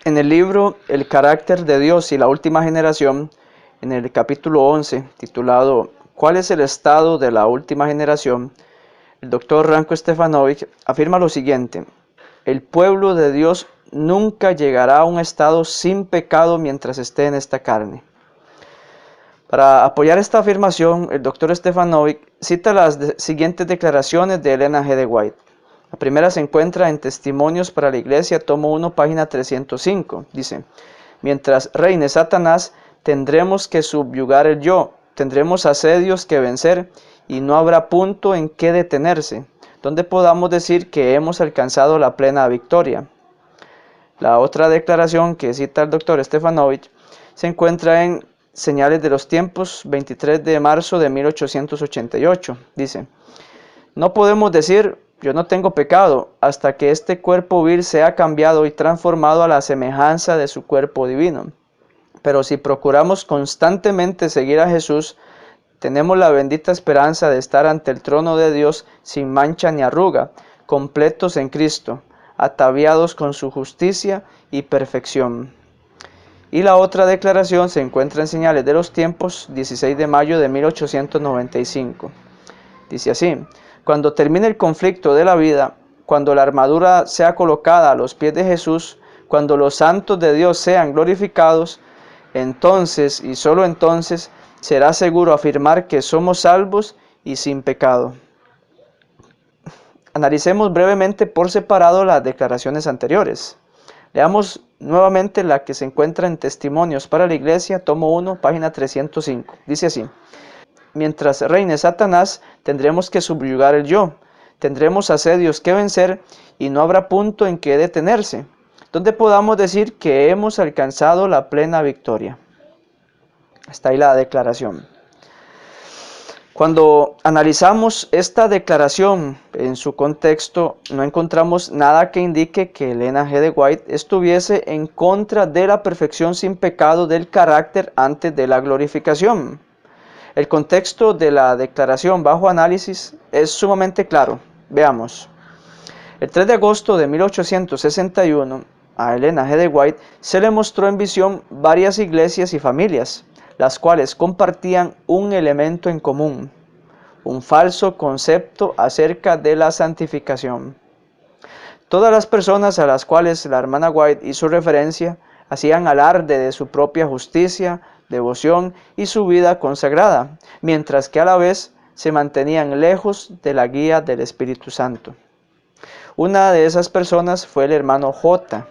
En el libro El carácter de Dios y la última generación, en el capítulo 11, titulado ¿Cuál es el estado de la última generación?, el doctor Ranko Stefanovic afirma lo siguiente: el pueblo de Dios nunca llegará a un estado sin pecado mientras esté en esta carne. Para apoyar esta afirmación, el doctor Stefanovic cita las siguientes declaraciones de Ellen G. White. La primera se encuentra en Testimonios para la Iglesia, tomo 1, página 305. Dice: mientras reine Satanás, tendremos que subyugar el yo, tendremos asedios que vencer y no habrá punto en que detenerse, donde podamos decir que hemos alcanzado la plena victoria. La otra declaración que cita el doctor Stefanovic se encuentra en Señales de los Tiempos, 23 de marzo de 1888. Dice: no podemos decir yo no tengo pecado hasta que este cuerpo vil sea cambiado y transformado a la semejanza de su cuerpo divino. Pero si procuramos constantemente seguir a Jesús, tenemos la bendita esperanza de estar ante el trono de Dios sin mancha ni arruga, completos en Cristo, ataviados con su justicia y perfección. Y la otra declaración se encuentra en Señales de los Tiempos, 16 de mayo de 1895. Dice así: cuando termine el conflicto de la vida, cuando la armadura sea colocada a los pies de Jesús, cuando los santos de Dios sean glorificados, entonces y solo entonces será seguro afirmar que somos salvos y sin pecado. Analicemos brevemente por separado las declaraciones anteriores. Leamos nuevamente la que se encuentra en Testimonios para la Iglesia, tomo 1, página 305. Dice así: mientras reine Satanás, tendremos que subyugar el yo, tendremos asedios que vencer y no habrá punto en que detenerse, donde podamos decir que hemos alcanzado la plena victoria. Hasta ahí la declaración. Cuando analizamos esta declaración en su contexto, no encontramos nada que indique que Ellen G. White estuviese en contra de la perfección sin pecado del carácter antes de la glorificación. El contexto de la declaración bajo análisis es sumamente claro. Veamos. El 3 de agosto de 1861, a Ellen G. White se le mostró en visión varias iglesias y familias, las cuales compartían un elemento en común: un falso concepto acerca de la santificación. Todas las personas a las cuales la hermana White hizo referencia hacían alarde de su propia justicia, devoción y su vida consagrada, mientras que a la vez se mantenían lejos de la guía del Espíritu Santo. Una de esas personas fue el hermano J.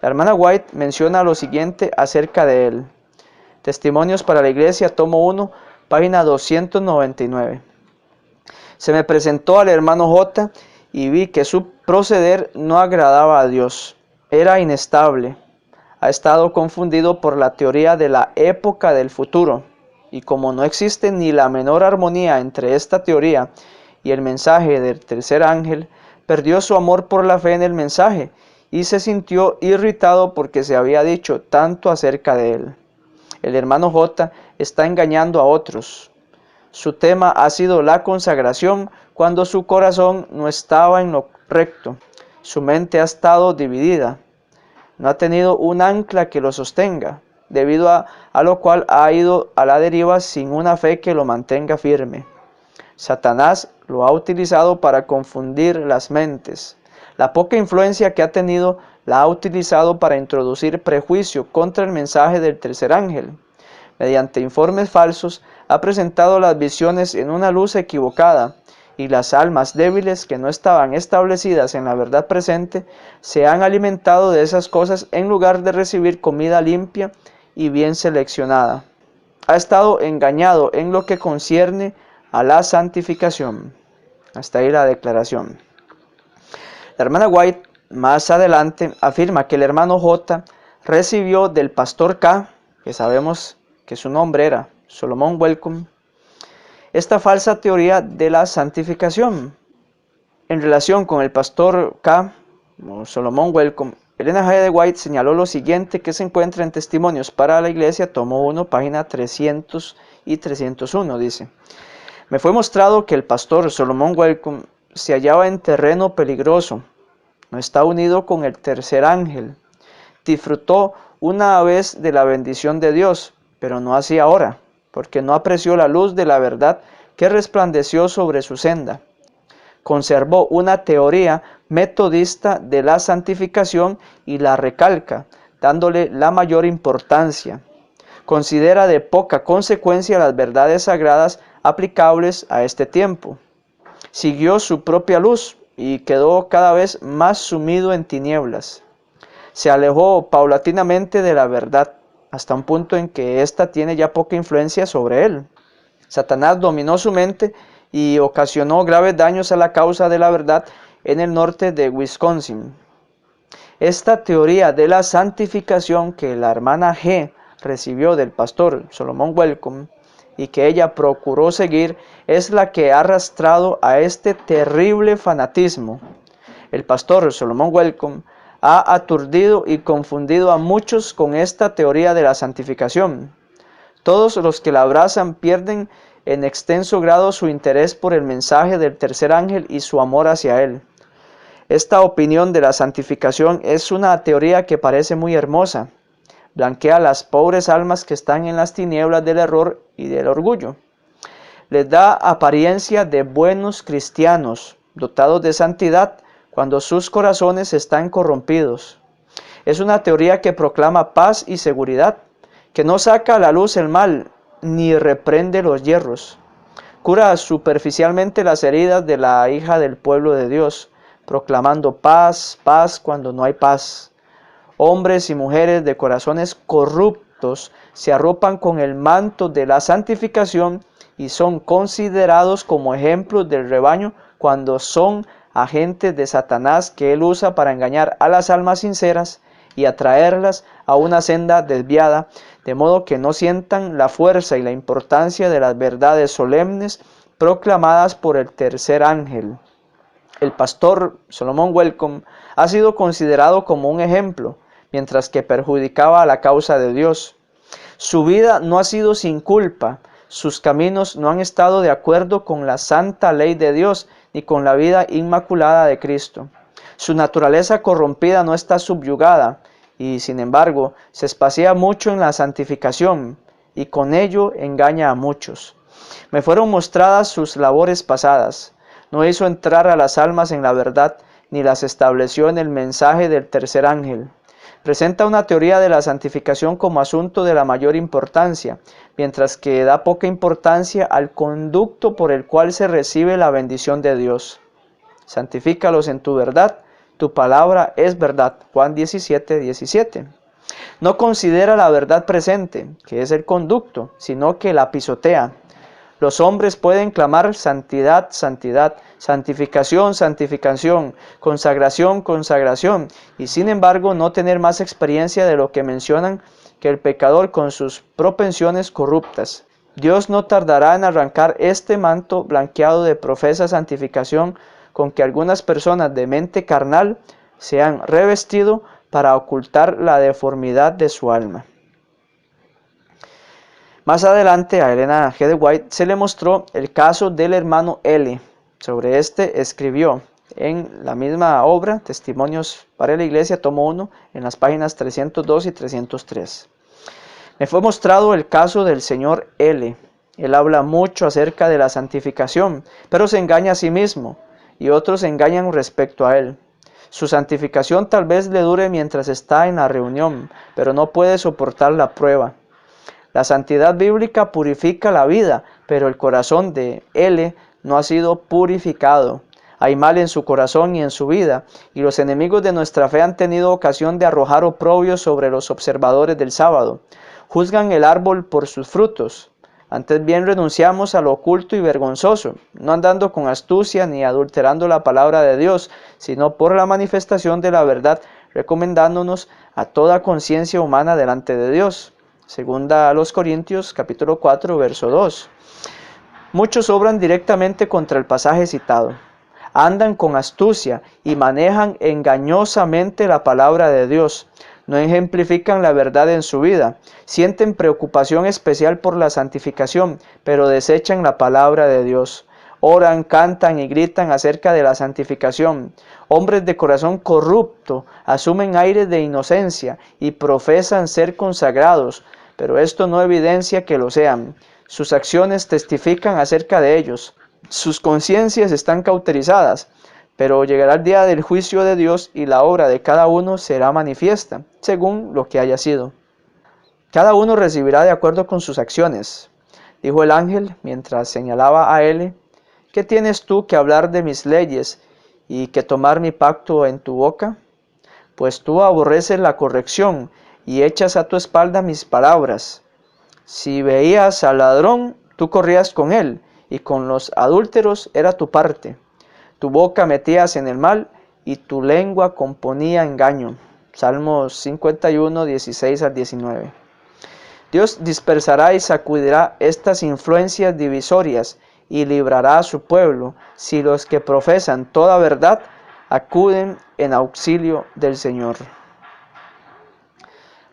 La hermana White menciona lo siguiente acerca de él. Testimonios para la Iglesia, tomo 1, página 299. Se me presentó al hermano J y vi que su proceder no agradaba a Dios. Era inestable. Ha estado confundido por la teoría de la época del futuro. Y como no existe ni la menor armonía entre esta teoría y el mensaje del tercer ángel, perdió su amor por la fe en el mensaje y se sintió irritado porque se había dicho tanto acerca de él. El hermano J está engañando a otros. Su tema ha sido la consagración cuando su corazón no estaba en lo recto. Su mente ha estado dividida. No ha tenido un ancla que lo sostenga, debido a lo cual ha ido a la deriva sin una fe que lo mantenga firme. Satanás lo ha utilizado para confundir las mentes. La poca influencia que ha tenido la ha utilizado para introducir prejuicio contra el mensaje del tercer ángel. Mediante informes falsos ha presentado las visiones en una luz equivocada, y las almas débiles que no estaban establecidas en la verdad presente se han alimentado de esas cosas en lugar de recibir comida limpia y bien seleccionada. Ha estado engañado en lo que concierne a la santificación. Hasta ahí la declaración. La hermana White más adelante afirma que el hermano J recibió del pastor K, que sabemos que su nombre era Solomon Welcome, esta falsa teoría de la santificación. En relación con el pastor K, o Solomon Welcome, Ellen G. White señaló lo siguiente que se encuentra en Testimonios para la Iglesia, tomo 1, página 300 y 301. Dice: me fue mostrado que el pastor Solomon Welcome se hallaba en terreno peligroso. No está unido con el tercer ángel. disfrutó una vez de la bendición de Dios, pero no así ahora, porque no apreció la luz de la verdad que resplandeció sobre su senda. Conservó una teoría metodista de la santificación y la recalca, dándole la mayor importancia. Considera de poca consecuencia las verdades sagradas aplicables a este tiempo. Siguió su propia luz y quedó cada vez más sumido en tinieblas. Se alejó paulatinamente de la verdad, hasta un punto en que ésta tiene ya poca influencia sobre él. Satanás dominó su mente y ocasionó graves daños a la causa de la verdad en el norte de Wisconsin. Esta teoría de la santificación que la hermana G recibió del pastor Solomon Welcome y que ella procuró seguir es la que ha arrastrado a este terrible fanatismo. El pastor Solomon Welcome ha aturdido y confundido a muchos con esta teoría de la santificación. Todos los que la abrazan pierden en extenso grado su interés por el mensaje del tercer ángel y su amor hacia él. Esta opinión de la santificación es una teoría que parece muy hermosa. Blanquea las pobres almas que están en las tinieblas del error y del orgullo. Les da apariencia de buenos cristianos, dotados de santidad, cuando sus corazones están corrompidos. Es una teoría que proclama paz y seguridad, que no saca a la luz el mal, ni reprende los yerros. Cura superficialmente las heridas de la hija del pueblo de Dios, proclamando paz, paz cuando no hay paz. Hombres y mujeres de corazones corruptos se arropan con el manto de la santificación y son considerados como ejemplos del rebaño cuando son agentes de Satanás que él usa para engañar a las almas sinceras y atraerlas a una senda desviada, de modo que no sientan la fuerza y la importancia de las verdades solemnes proclamadas por el tercer ángel. El pastor Solomon Welcome ha sido considerado como un ejemplo, mientras que perjudicaba a la causa de Dios. Su vida no ha sido sin culpa, sus caminos no han estado de acuerdo con la santa ley de Dios ni con la vida inmaculada de Cristo. Su naturaleza corrompida no está subyugada y, sin embargo, se espacía mucho en la santificación y con ello engaña a muchos. Me fueron mostradas sus labores pasadas. No hizo entrar a las almas en la verdad ni las estableció en el mensaje del tercer ángel. Presenta una teoría de la santificación como asunto de la mayor importancia, mientras que da poca importancia al conducto por el cual se recibe la bendición de Dios. Santifícalos en tu verdad, tu palabra es verdad. Juan 17:17. No considera la verdad presente, que es el conducto, sino que la pisotea. Los hombres pueden clamar santidad, santidad, santificación, santificación, consagración, consagración, y sin embargo no tener más experiencia de lo que mencionan que el pecador con sus propensiones corruptas. Dios no tardará en arrancar este manto blanqueado de profesa santificación con que algunas personas de mente carnal se han revestido para ocultar la deformidad de su alma. Más adelante a Elena G. de White se le mostró el caso del hermano L. Sobre este escribió en la misma obra, Testimonios para la Iglesia, tomo 1, en las páginas 302 y 303. Me fue mostrado el caso del señor L. Él habla mucho acerca de la santificación, pero se engaña a sí mismo, y otros se engañan respecto a él. Su santificación tal vez le dure mientras está en la reunión, pero no puede soportar la prueba. La santidad bíblica purifica la vida, pero el corazón de L no ha sido purificado. Hay mal en su corazón y en su vida, y los enemigos de nuestra fe han tenido ocasión de arrojar oprobios sobre los observadores del sábado. Juzgan el árbol por sus frutos. Antes bien renunciamos a lo oculto y vergonzoso, no andando con astucia ni adulterando la palabra de Dios, sino por la manifestación de la verdad, recomendándonos a toda conciencia humana delante de Dios. Segunda a los Corintios, capítulo 4, verso 2. Muchos obran directamente contra el pasaje citado. Andan con astucia y manejan engañosamente la palabra de Dios. No ejemplifican la verdad en su vida. Sienten preocupación especial por la santificación, pero desechan la palabra de Dios. oran, cantan y gritan acerca de la santificación. Hombres de corazón corrupto asumen aires de inocencia y profesan ser consagrados, pero esto no evidencia que lo sean. Sus acciones testifican acerca de ellos. Sus conciencias están cauterizadas, pero llegará el día del juicio de Dios y la obra de cada uno será manifiesta, según lo que haya sido. Cada uno recibirá de acuerdo con sus acciones. Dijo el ángel mientras señalaba a él: ¿qué tienes tú que hablar de mis leyes y que tomar mi pacto en tu boca? Pues tú aborreces la corrección y echas a tu espalda mis palabras. Si veías al ladrón, tú corrías con él, y con los adúlteros era tu parte. Tu boca metías en el mal, y tu lengua componía engaño. Salmos 51, 16 al 19. Dios dispersará y sacudirá estas influencias divisorias y librará a su pueblo si los que profesan toda verdad acuden en auxilio del Señor.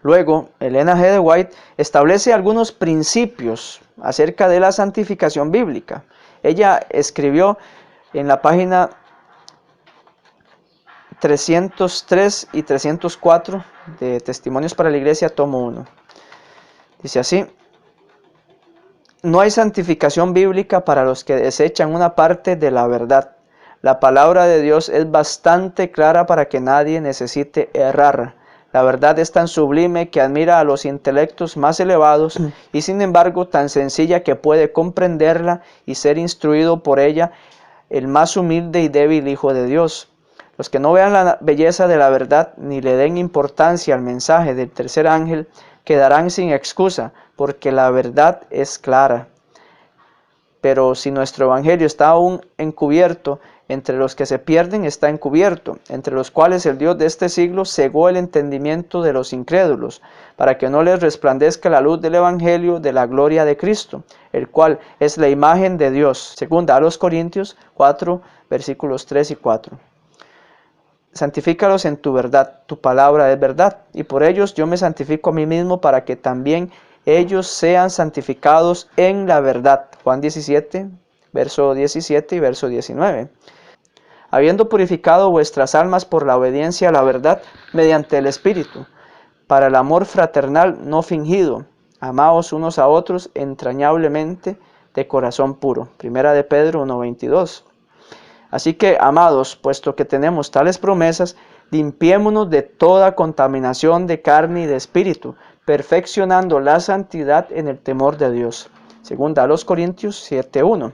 Luego, Elena G. de White establece algunos principios acerca de la santificación bíblica. Ella escribió en la página 303 y 304 de Testimonios para la Iglesia, tomo 1. Dice así: no hay santificación bíblica para los que desechan una parte de la verdad. La palabra de Dios es bastante clara para que nadie necesite errar. La verdad es tan sublime que admira a los intelectos más elevados y sin embargo tan sencilla que puede comprenderla y ser instruido por ella el más humilde y débil Hijo de Dios. Los que no vean la belleza de la verdad ni le den importancia al mensaje del tercer ángel quedarán sin excusa, porque la verdad es clara. Pero si nuestro evangelio está aún encubierto, entre los que se pierden está encubierto, entre los cuales el Dios de este siglo cegó el entendimiento de los incrédulos, para que no les resplandezca la luz del evangelio de la gloria de Cristo, el cual es la imagen de Dios. Segunda a los Corintios 4, versículos 3 y 4. Santifícalos en tu verdad, tu palabra es verdad, y por ellos yo me santifico a mí mismo para que también ellos sean santificados en la verdad. Juan 17, verso 17 y verso 19. Habiendo purificado vuestras almas por la obediencia a la verdad mediante el Espíritu, para el amor fraternal no fingido, amaos unos a otros entrañablemente de corazón puro. Primera de Pedro 1:22. Así que, amados, puesto que tenemos tales promesas, limpiémonos de toda contaminación de carne y de espíritu, perfeccionando la santidad en el temor de Dios. Segunda a los Corintios 7:1.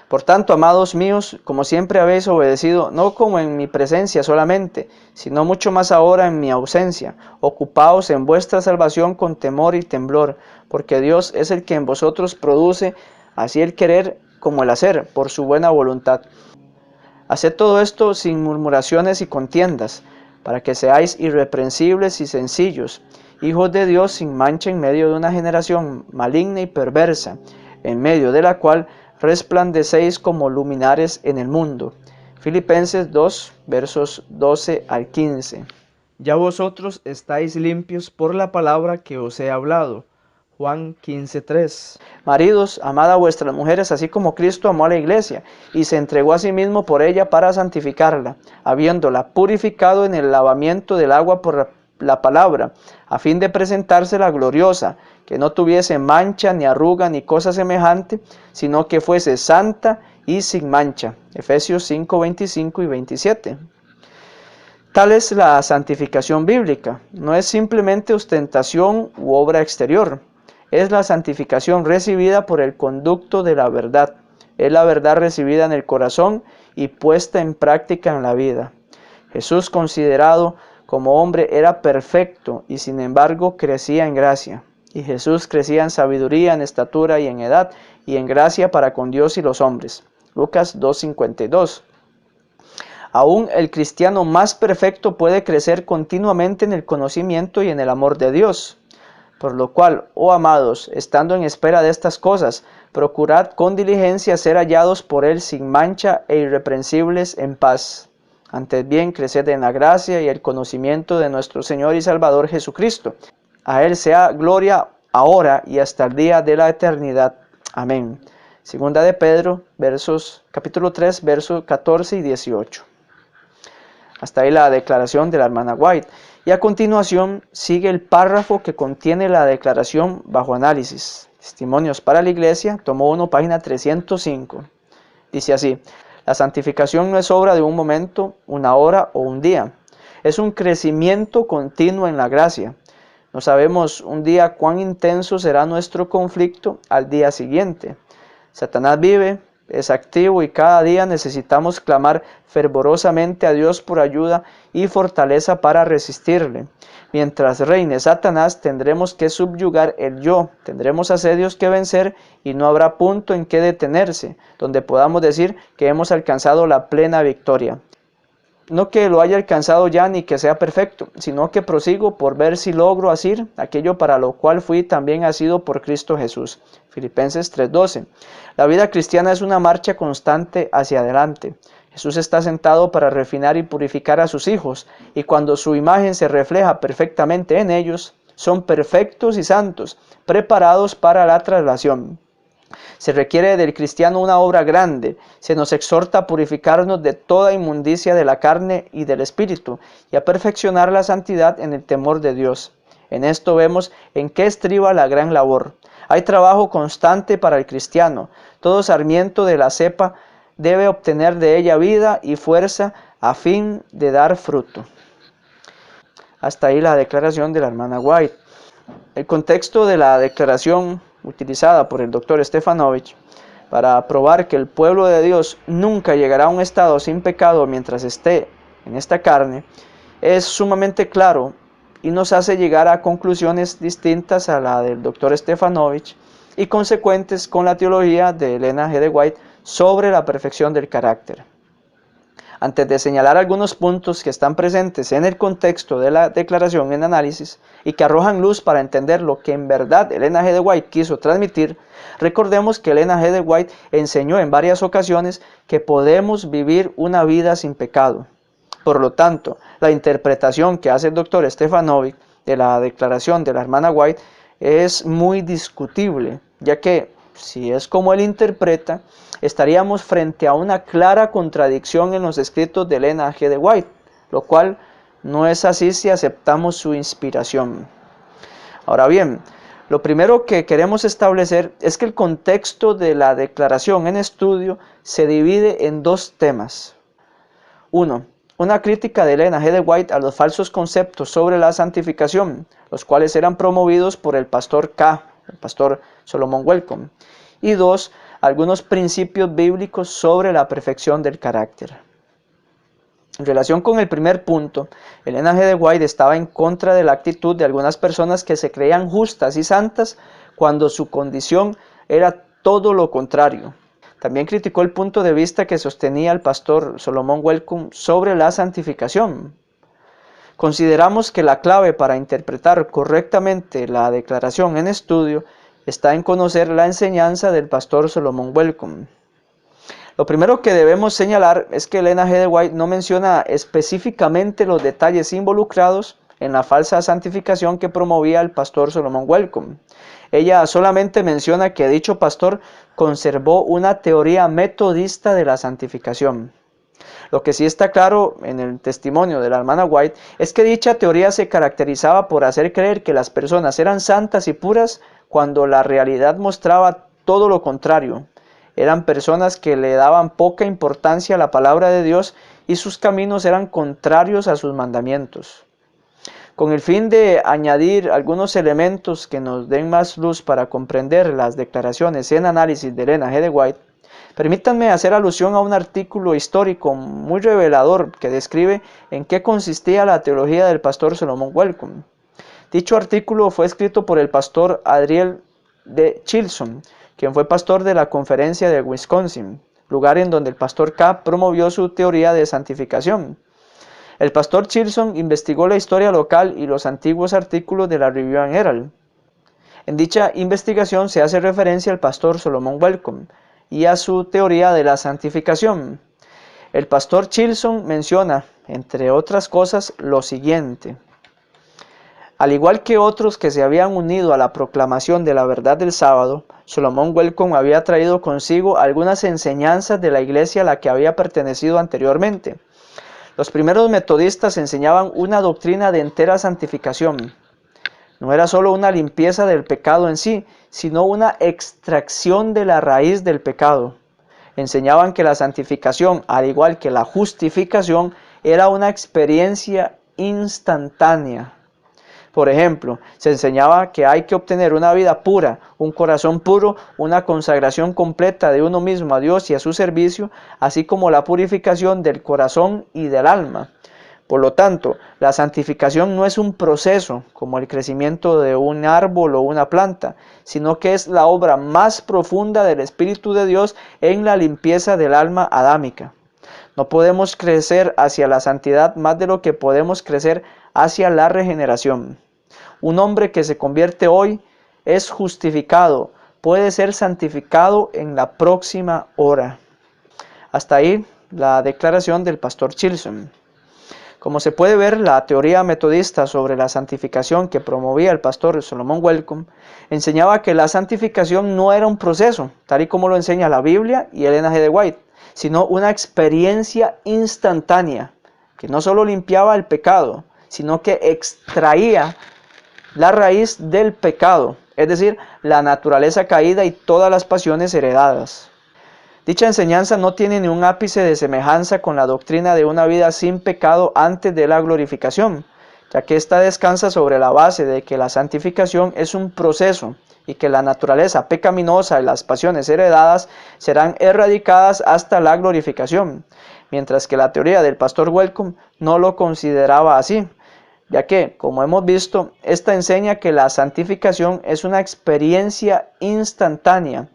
Por tanto, amados míos, como siempre habéis obedecido, no como en mi presencia solamente, sino mucho más ahora en mi ausencia, ocupaos en vuestra salvación con temor y temblor, porque Dios es el que en vosotros produce así el querer como el hacer, por su buena voluntad. Haced todo esto sin murmuraciones y contiendas, para que seáis irreprensibles y sencillos, hijos de Dios sin mancha en medio de una generación maligna y perversa, en medio de la cual resplandecéis como luminares en el mundo. Filipenses 2, versos 12 al 15. Ya vosotros estáis limpios por la palabra que os he hablado. Juan 15:3. Maridos, amad a vuestras mujeres así como Cristo amó a la iglesia y se entregó a sí mismo por ella para santificarla, habiéndola purificado en el lavamiento del agua por la palabra, a fin de presentársela gloriosa, que no tuviese mancha, ni arruga, ni cosa semejante, sino que fuese santa y sin mancha. Efesios 5:25 y 27. Tal es la santificación bíblica. No es simplemente ostentación u obra exterior. Es la santificación recibida por el conducto de la verdad. Es la verdad recibida en el corazón y puesta en práctica en la vida. Jesús, considerado como hombre, era perfecto y sin embargo crecía en gracia. Y Jesús crecía en sabiduría, en estatura y en edad, y en gracia para con Dios y los hombres. Lucas 2:52. Aún el cristiano más perfecto puede crecer continuamente en el conocimiento y en el amor de Dios. Por lo cual, oh amados, estando en espera de estas cosas, procurad con diligencia ser hallados por Él sin mancha e irreprensibles en paz. Antes bien, creced en la gracia y el conocimiento de nuestro Señor y Salvador Jesucristo. A Él sea gloria ahora y hasta el día de la eternidad. Amén. Segunda de Pedro, capítulo 3, versos 14 y 18. Hasta ahí la declaración de la hermana White. Y a continuación sigue el párrafo que contiene la declaración bajo análisis. Testimonios para la Iglesia, tomo 1, página 305. Dice así: la santificación no es obra de un momento, una hora o un día. Es un crecimiento continuo en la gracia. No sabemos un día cuán intenso será nuestro conflicto al día siguiente. Satanás vive, es activo y cada día necesitamos clamar fervorosamente a Dios por ayuda y fortaleza para resistirle. Mientras reine Satanás, tendremos que subyugar el yo, tendremos asedios que vencer y no habrá punto en que detenerse, donde podamos decir que hemos alcanzado la plena victoria. No que lo haya alcanzado ya ni que sea perfecto, sino que prosigo por ver si logro asir aquello para lo cual fui también asido por Cristo Jesús. Filipenses 3:12. La vida cristiana es una marcha constante hacia adelante. Jesús está sentado para refinar y purificar a sus hijos, y cuando su imagen se refleja perfectamente en ellos, son perfectos y santos, preparados para la traslación. Se requiere del cristiano una obra grande. Se nos exhorta a purificarnos de toda inmundicia de la carne y del espíritu, y a perfeccionar la santidad en el temor de Dios. En esto vemos en qué estriba la gran labor. Hay trabajo constante para el cristiano. Todo sarmiento de la cepa debe obtener de ella vida y fuerza a fin de dar fruto. Hasta ahí la declaración de la hermana White. El contexto de la declaración utilizada por el Dr. Stefanovich para probar que el pueblo de Dios nunca llegará a un estado sin pecado mientras esté en esta carne es sumamente claro y nos hace llegar a conclusiones distintas a la del Dr. Stefanovich y consecuentes con la teología de Elena G. de White sobre la perfección del carácter. Antes de señalar algunos puntos que están presentes en el contexto de la declaración en análisis y que arrojan luz para entender lo que en verdad Elena G. de White quiso transmitir, recordemos que Elena G. de White enseñó en varias ocasiones que podemos vivir una vida sin pecado. Por lo tanto, la interpretación que hace el Dr. Stefanovich de la declaración de la hermana White es muy discutible, ya que si es como él interpreta, estaríamos frente a una clara contradicción en los escritos de Elena G. de White, lo cual no es así si aceptamos su inspiración. Ahora bien, lo primero que queremos establecer es que el contexto de la declaración en estudio se divide en dos temas. 1. Una crítica de Elena G. de White a los falsos conceptos sobre la santificación, los cuales eran promovidos por el pastor el pastor Solomon Welcome. Y 2. Algunos principios bíblicos sobre la perfección del carácter. En relación con el primer punto, Elena G. de White estaba en contra de la actitud de algunas personas que se creían justas y santas cuando su condición era todo lo contrario. También criticó el punto de vista que sostenía el pastor Solomon Welcome sobre la santificación. Consideramos que la clave para interpretar correctamente la declaración en estudio está en conocer la enseñanza del pastor Solomon Welcome. Lo primero que debemos señalar es que Elena G. de White no menciona específicamente los detalles involucrados en la falsa santificación que promovía el pastor Solomon Welcome. Ella solamente menciona que dicho pastor conservó una teoría metodista de la santificación. Lo que sí está claro en el testimonio de la hermana White es que dicha teoría se caracterizaba por hacer creer que las personas eran santas y puras cuando la realidad mostraba todo lo contrario. Eran personas que le daban poca importancia a la palabra de Dios y sus caminos eran contrarios a sus mandamientos. Con el fin de añadir algunos elementos que nos den más luz para comprender las declaraciones en análisis de Elena G. de White, permítanme hacer alusión a un artículo histórico muy revelador que describe en qué consistía la teología del pastor Solomon Welcome. Dicho artículo fue escrito por el pastor Adriel D. Chilson, quien fue pastor de la Conferencia de Wisconsin, lugar en donde el pastor K. promovió su teoría de santificación. El pastor Chilson investigó la historia local y los antiguos artículos de la Review and Herald. En dicha investigación se hace referencia al pastor Solomon Welcome y a su teoría de la santificación. El pastor Chilson menciona, entre otras cosas, lo siguiente. Al igual que otros que se habían unido a la proclamación de la verdad del sábado, Solomon Welcome había traído consigo algunas enseñanzas de la iglesia a la que había pertenecido anteriormente. Los primeros metodistas enseñaban una doctrina de entera santificación. No era solo una limpieza del pecado en sí, sino una extracción de la raíz del pecado. Enseñaban que la santificación, al igual que la justificación, era una experiencia instantánea. Por ejemplo, se enseñaba que hay que obtener una vida pura, un corazón puro, una consagración completa de uno mismo a Dios y a su servicio, así como la purificación del corazón y del alma. Por lo tanto, la santificación no es un proceso como el crecimiento de un árbol o una planta, sino que es la obra más profunda del Espíritu de Dios en la limpieza del alma adámica. No podemos crecer hacia la santidad más de lo que podemos crecer hacia la regeneración. Un hombre que se convierte hoy es justificado, puede ser santificado en la próxima hora. Hasta ahí la declaración del pastor Chilson. Como se puede ver, la teoría metodista sobre la santificación que promovía el pastor Solomon Welcome enseñaba que la santificación no era un proceso, tal y como lo enseña la Biblia y Elena G. de White, sino una experiencia instantánea, que no solo limpiaba el pecado, sino que extraía la raíz del pecado, es decir, la naturaleza caída y todas las pasiones heredadas. Dicha enseñanza no tiene ni un ápice de semejanza con la doctrina de una vida sin pecado antes de la glorificación, ya que ésta descansa sobre la base de que la santificación es un proceso y que la naturaleza pecaminosa y las pasiones heredadas serán erradicadas hasta la glorificación, mientras que la teoría del pastor Welcome no lo consideraba así, ya que, como hemos visto, esta enseña que la santificación es una experiencia instantánea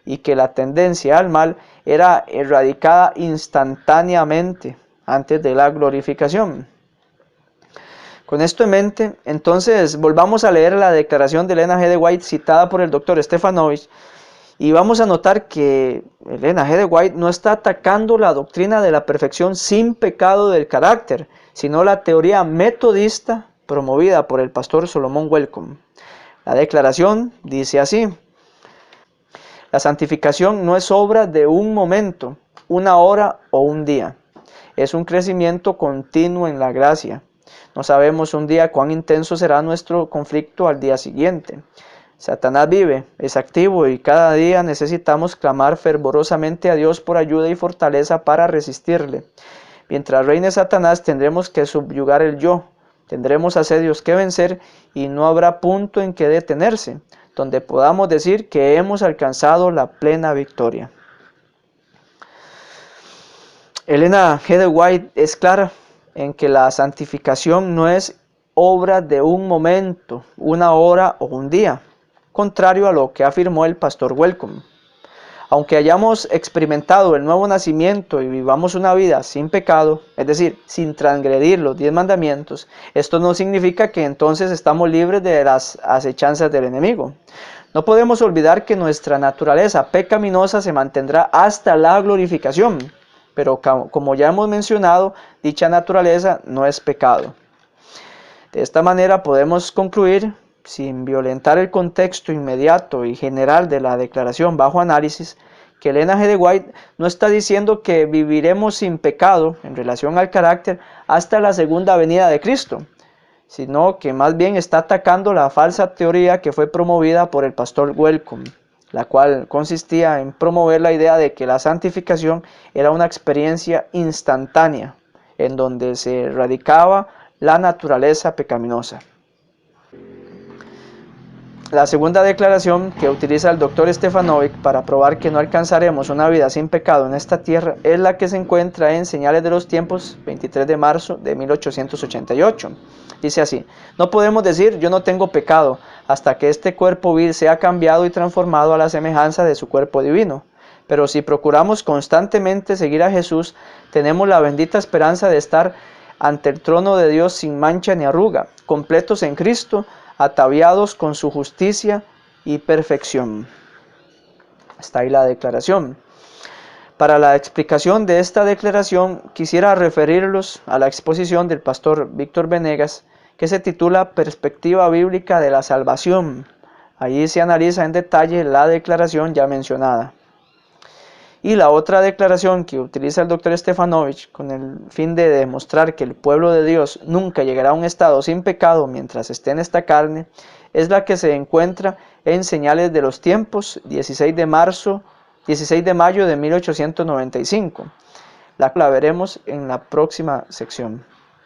y que la tendencia al mal era erradicada instantáneamente antes de la glorificación. Con esto en mente, entonces volvamos a leer la declaración de Elena G. de White citada por el Dr. Stefanovic y vamos a notar que Elena G. de White no está atacando la doctrina de la perfección sin pecado del carácter, sino la teoría metodista promovida por el pastor Solomon Welcome. La declaración dice así: la santificación no es obra de un momento, una hora o un día. Es un crecimiento continuo en la gracia. No sabemos un día cuán intenso será nuestro conflicto al día siguiente. Satanás vive, es activo y cada día necesitamos clamar fervorosamente a Dios por ayuda y fortaleza para resistirle. Mientras reine Satanás tendremos que subyugar el yo, tendremos asedios que vencer y no habrá punto en que detenerse, donde podamos decir que hemos alcanzado la plena victoria. Elena G. de White es clara en que la santificación no es obra de un momento, una hora o un día, contrario a lo que afirmó el pastor Welcome. Aunque hayamos experimentado el nuevo nacimiento y vivamos una vida sin pecado, es decir, sin transgredir los 10 mandamientos, esto no significa que entonces estamos libres de las acechanzas del enemigo. No podemos olvidar que nuestra naturaleza pecaminosa se mantendrá hasta la glorificación, pero como ya hemos mencionado, dicha naturaleza no es pecado. De esta manera podemos concluir, sin violentar el contexto inmediato y general de la declaración bajo análisis, que Elena G. de White no está diciendo que viviremos sin pecado en relación al carácter hasta la segunda venida de Cristo, sino que más bien está atacando la falsa teoría que fue promovida por el pastor Welcome, la cual consistía en promover la idea de que la santificación era una experiencia instantánea, en donde se erradicaba la naturaleza pecaminosa. La segunda declaración que utiliza el Dr. Stefanovic para probar que no alcanzaremos una vida sin pecado en esta tierra es la que se encuentra en Señales de los Tiempos, 23 de marzo de 1888. Dice así: no podemos decir yo no tengo pecado hasta que este cuerpo vil sea cambiado y transformado a la semejanza de su cuerpo divino. Pero si procuramos constantemente seguir a Jesús, tenemos la bendita esperanza de estar ante el trono de Dios sin mancha ni arruga, completos en Cristo, ataviados con su justicia y perfección. Hasta ahí la declaración. Para la explicación de esta declaración, quisiera referirlos a la exposición del pastor Víctor Venegas, que se titula Perspectiva Bíblica de la Salvación. Allí se analiza en detalle la declaración ya mencionada. Y la otra declaración que utiliza el Dr. Stefanovich con el fin de demostrar que el pueblo de Dios nunca llegará a un estado sin pecado mientras esté en esta carne, es la que se encuentra en Señales de los Tiempos, 16 de mayo de 1895. La veremos en la próxima sección.